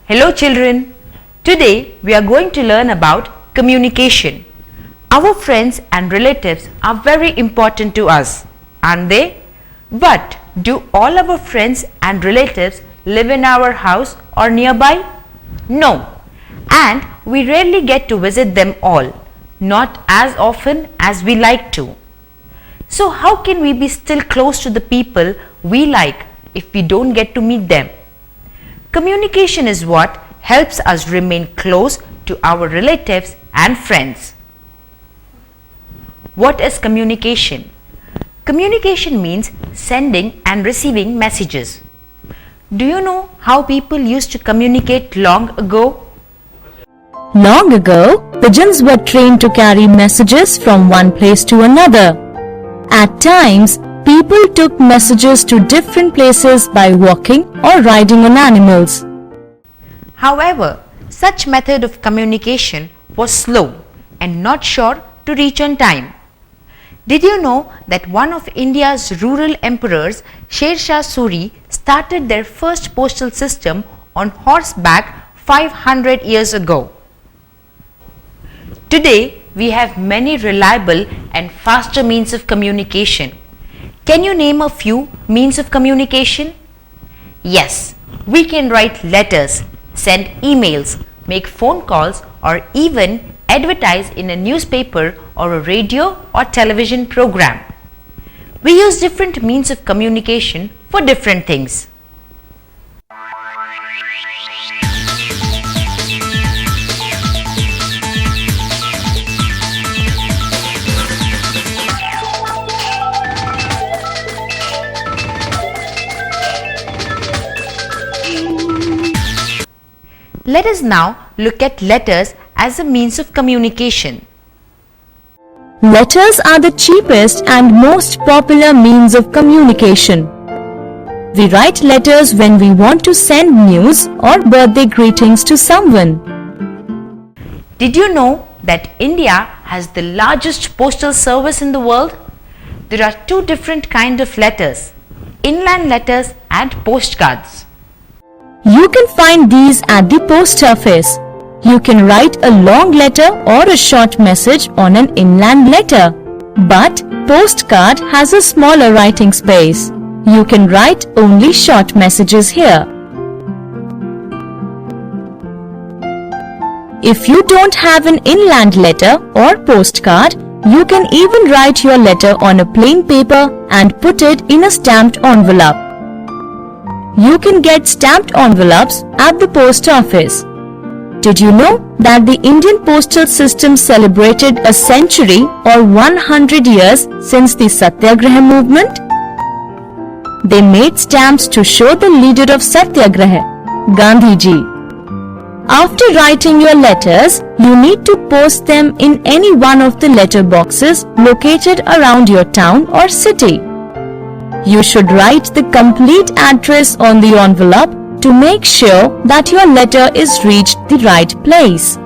Hello children, today we are going to learn about communication. Our friends and relatives are very important to us, aren't they? But do all our friends and relatives live in our house or nearby? No, and we rarely get to visit them all, not as often as we like to. So how can we be still close to the people we like if we don't get to meet them? Communication is what helps us remain close to our relatives and friends. What is communication? Communication means sending and receiving messages. Do you know how people used to communicate long ago? Long ago, pigeons were trained to carry messages from one place to another. At times, people took messages to different places by walking or riding on animals. However, such method of communication was slow and not sure to reach on time. Did you know that one of India's rural emperors, Sher Shah Suri, started their first postal system on horseback 500 years ago? Today, we have many reliable and faster means of communication. Can you name a few means of communication? Yes, we can write letters, send emails, make phone calls, or even advertise in a newspaper or a radio or television program. We use different means of communication for different things. Let us now look at letters as a means of communication. Letters are the cheapest and most popular means of communication. We write letters when we want to send news or birthday greetings to someone. Did you know that India has the largest postal service in the world? There are two different kinds of letters, inland letters and postcards. You can find these at the post office. You can write a long letter or a short message on an inland letter. But postcard has a smaller writing space. You can write only short messages here. If you don't have an inland letter or postcard, you can even write your letter on a plain paper and put it in a stamped envelope. You can get stamped envelopes at the post office. Did you know that the Indian postal system celebrated a century or 100 years since the Satyagraha movement? They made stamps to show the leader of Satyagraha, Gandhiji. After writing your letters, you need to post them in any one of the letter boxes located around your town or city. You should write the complete address on the envelope to make sure that your letter is reached the right place.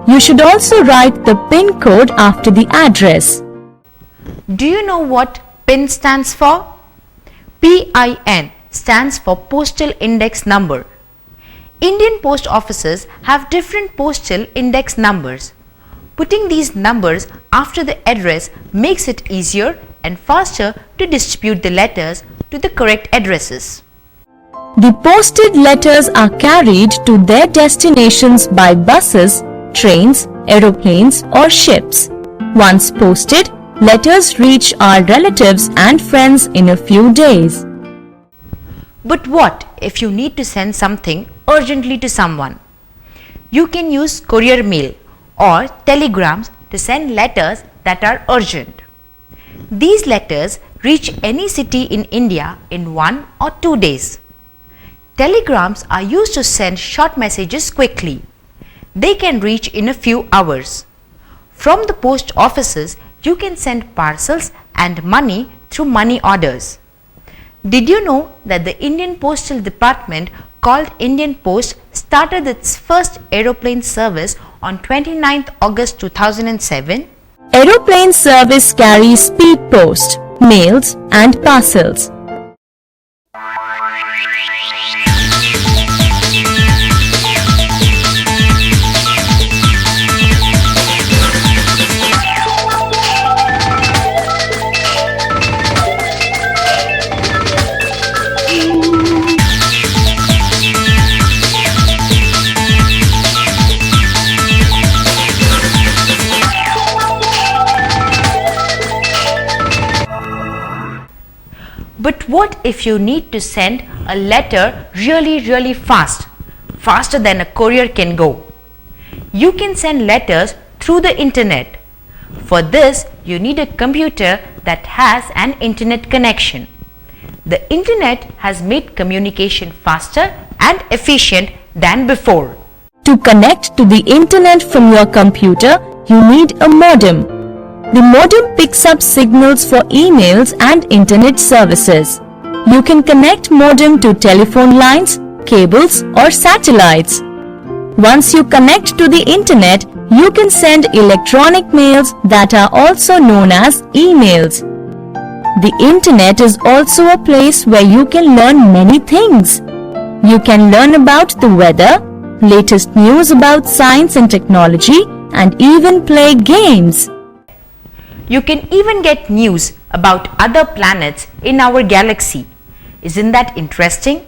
You should also write the PIN code after the address. Do you know what PIN stands for? PIN stands for Postal Index Number. Indian post offices have different postal index numbers. Putting these numbers after the address makes it easier and faster to distribute the letters to the correct addresses. The posted letters are carried to their destinations by buses, trains, aeroplanes or ships. Once posted, letters reach our relatives and friends in a few days. But what if you need to send something urgently to someone? You can use courier mail or telegrams to send letters that are urgent. These letters reach any city in India in 1 or 2 days. Telegrams are used to send short messages quickly. They can reach in a few hours. From the post offices, you can send parcels and money through money orders. Did you know that the Indian Postal Department called Indian Post started its first aeroplane service on 29th August 2007? Aeroplane service carries speed post, mails and parcels. But what if you need to send a letter really fast, faster than a courier can go? You can send letters through the internet. For this, you need a computer that has an internet connection. The internet has made communication faster and efficient than before. To connect to the internet from your computer, you need a modem. The modem picks up signals for emails and internet services. You can connect modem to telephone lines, cables or satellites. Once you connect to the internet, you can send electronic mails that are also known as emails. The internet is also a place where you can learn many things. You can learn about the weather, latest news about science and technology, and even play games. You can even get news about other planets in our galaxy. Isn't that interesting?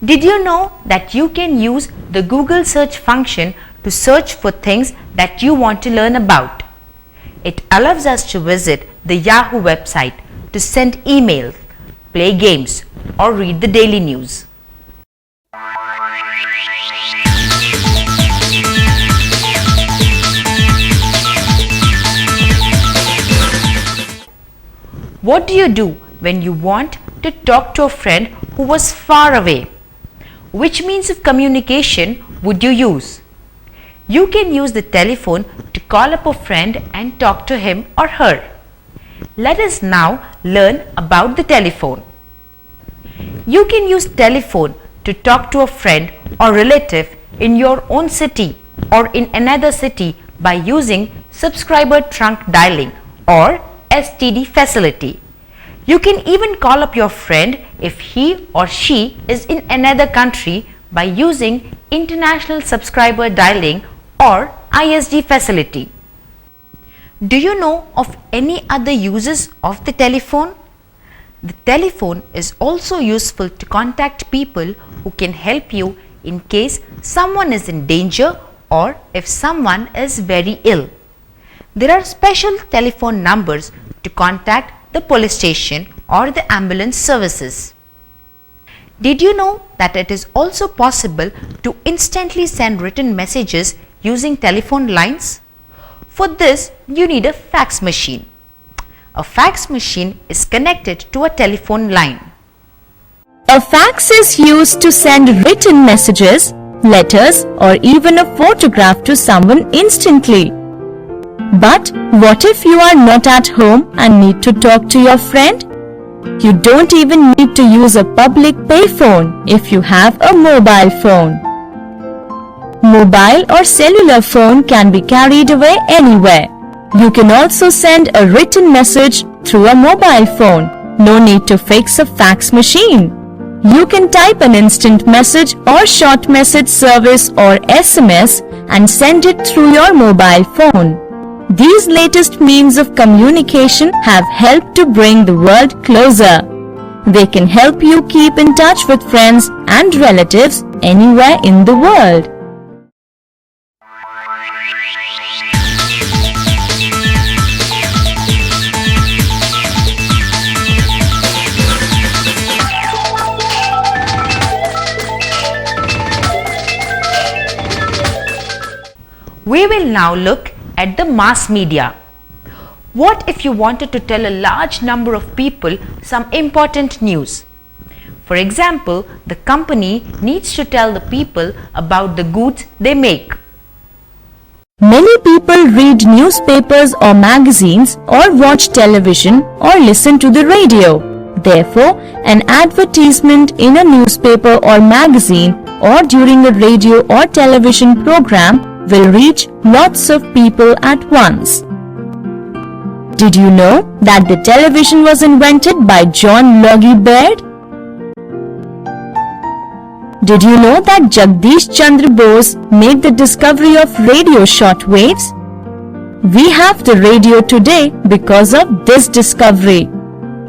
Did you know that you can use the Google search function to search for things that you want to learn about? It allows us to visit the Yahoo website to send emails, play games, or read the daily news. What do you do when you want to talk to a friend who was far away? Which means of communication would you use? You can use the telephone to call up a friend and talk to him or her. Let us now learn about the telephone. You can use telephone to talk to a friend or relative in your own city or in another city by using subscriber trunk dialing or STD facility. You can even call up your friend if he or she is in another country by using international subscriber dialing or ISD facility. Do you know of any other uses of the telephone? The telephone is also useful to contact people who can help you in case someone is in danger or if someone is very ill. There are special telephone numbers to contact the police station or the ambulance services. Did you know that it is also possible to instantly send written messages using telephone lines? For this, you need a fax machine. A fax machine is connected to a telephone line. A fax is used to send written messages, letters, or even a photograph to someone instantly. But what if you are not at home and need to talk to your friend? You don't even need to use a public payphone if you have a mobile phone. Mobile or cellular phone can be carried away anywhere. You can also send a written message through a mobile phone. No need to fix a fax machine. You can type an instant message or short message service or SMS and send it through your mobile phone. These latest means of communication have helped to bring the world closer. They can help you keep in touch with friends and relatives anywhere in the world. We will now look at the mass media. What if you wanted to tell a large number of people some important news? For example, the company needs to tell the people about the goods they make. Many people read newspapers or magazines or watch television or listen to the radio. Therefore, an advertisement in a newspaper or magazine or during a radio or television program will reach lots of people at once. Did you know that the television was invented by John Logie Baird? Did you know that Jagdish Chandra Bose made the discovery of radio shortwaves? We have the radio today because of this discovery.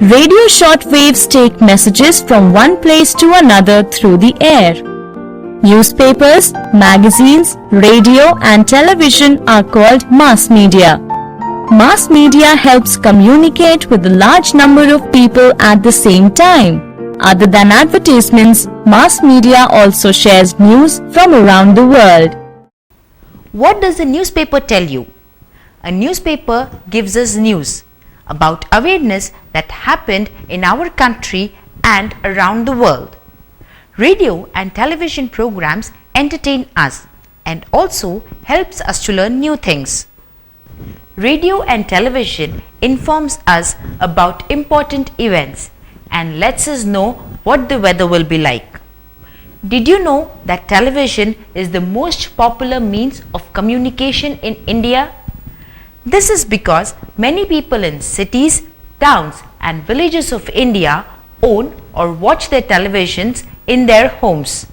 Radio shortwaves take messages from one place to another through the air. Newspapers, magazines, radio and television are called mass media. Mass media helps communicate with a large number of people at the same time. Other than advertisements, mass media also shares news from around the world. What does a newspaper tell you? A newspaper gives us news about awareness that happened in our country and around the world. Radio and television programs entertain us and also helps us to learn new things. Radio and television informs us about important events and lets us know what the weather will be like. Did you know that television is the most popular means of communication in India? This is because many people in cities, towns and villages of India own or watch their televisions in their homes.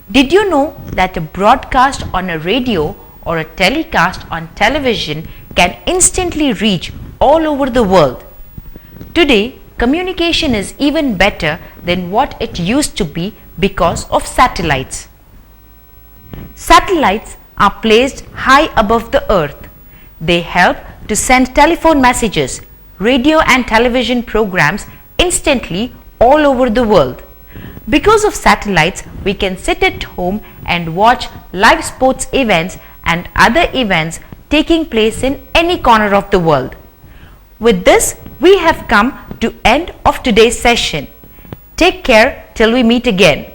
Did you know that a broadcast on a radio or a telecast on television can instantly reach all over the world? Today, communication is even better than what it used to be because of satellites. Satellites are placed high above the earth. They help to send telephone messages, radio and television programs instantly all over the world. Because of satellites, we can sit at home and watch live sports events and other events taking place in any corner of the world. With this, we have come to end of today's session. Take care till we meet again.